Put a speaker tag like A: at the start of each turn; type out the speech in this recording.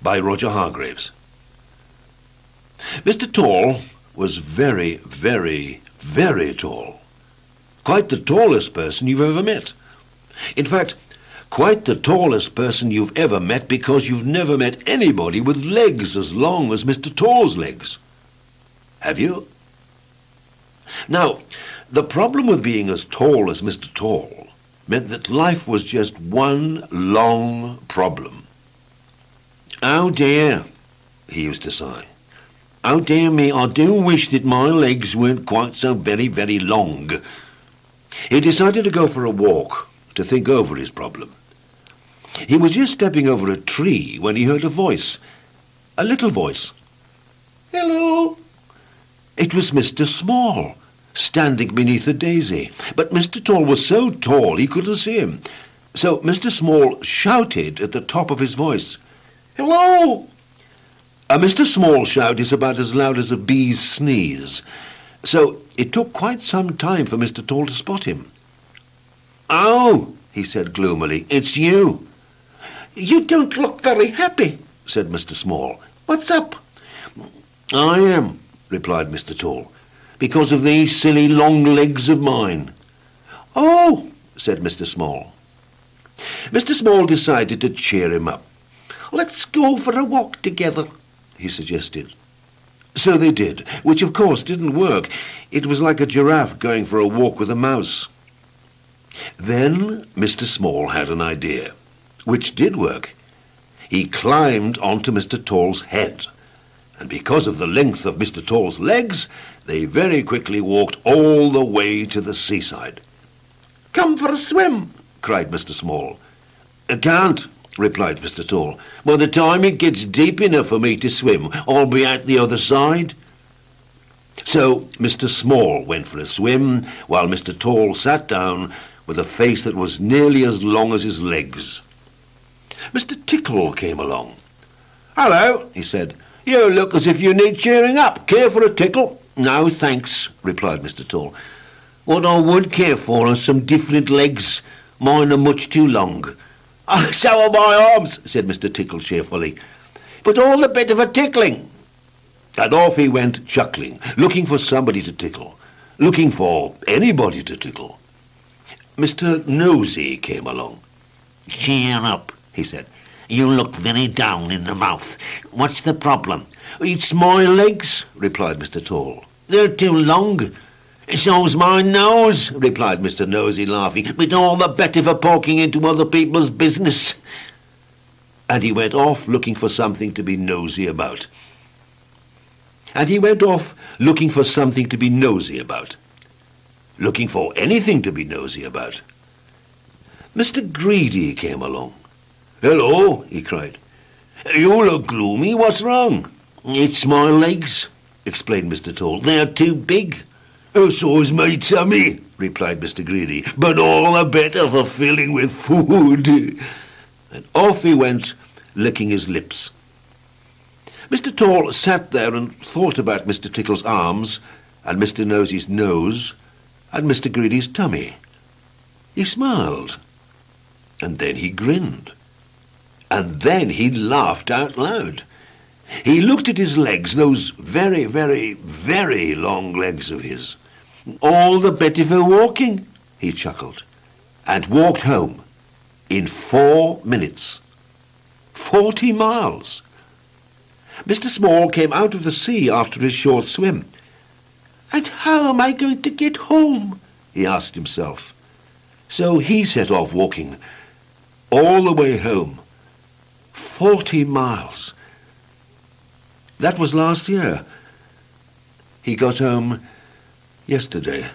A: by Roger Hargreaves. Mr. Tall was very, very, very tall. Quite the tallest person you've ever met. In fact, quite the tallest person you've ever met, because you've never met anybody with legs as long as Mr. Tall's legs. Have you? Now, the problem with being as tall as Mr. Tall meant that life was just one long problem. "Oh dear," he used to sigh. "Oh dear me, I do wish that my legs weren't quite so very, very long." He decided to go for a walk to think over his problem. He was just stepping over a tree when he heard a voice, a little voice. "Hello!" It was Mr. Small, standing beneath a daisy. But Mr. Tall was so tall he couldn't see him. So Mr. Small shouted at the top of his voice, "Hello!" A Mr. Small shout is about as loud as a bee's sneeze, so it took quite some time for Mr. Tall to spot him. "Oh," he said gloomily, "it's you." "You don't look very happy," said Mr. Small. "What's up?" "I am," replied Mr. Tall, "because of these silly long legs of mine." "Oh," said Mr. Small. Mr. Small decided to cheer him up. "Let's go for a walk together," he suggested. So they did, which of course didn't work. It was like a giraffe going for a walk with a mouse. Then Mr. Small had an idea, which did work. He climbed onto Mr. Tall's head, and because of the length of Mr. Tall's legs, they very quickly walked all the way to the seaside. "Come for a swim," cried Mr. Small. "I can't," replied Mr. Tall. "By the time it gets deep enough for me to swim, I'll be at the other side." So Mr. Small went for a swim, while Mr. Tall sat down with a face that was nearly as long as his legs. Mr. Tickle came along. "Hello," he said. "You look as if you need cheering up. Care for a tickle?" "No, thanks," replied Mr. Tall. "What I would care for are some different legs. Mine are much too long." "Oh, so are my arms," said Mr. Tickle cheerfully. "But all the better for tickling." And off he went, chuckling, looking for somebody to tickle, looking for anybody to tickle. Mr. Nosy came along. "Cheer up," he said. "You look very down in the mouth. What's the problem?" "It's my legs," replied Mr. Tall. "They're too long." "So's my nose," replied Mr. Nosy, laughing. "But all the better for poking into other people's business." And he went off looking for something to be nosy about. Looking for anything to be nosy about. Mr. Greedy came along. "Hello," he cried. "You look gloomy. What's wrong?" "It's my legs," explained Mr. Tall. "They're too big." "Oh, so's my tummy," replied Mr. Greedy, "but all the better for filling with food." And off he went, licking his lips. Mr. Tall sat there and thought about Mr. Tickle's arms, and Mr. Nosy's nose, and Mr. Greedy's tummy. He smiled, and then he grinned, and then he laughed out loud. He looked at his legs, those very, very, very long legs of his. "All the better for walking," he chuckled, and walked home in 4 minutes. 40 miles. Mr. Small came out of the sea after his short swim. "And how am I going to get home?" he asked himself. So he set off walking all the way home. 40 miles. That was last year. He got home yesterday.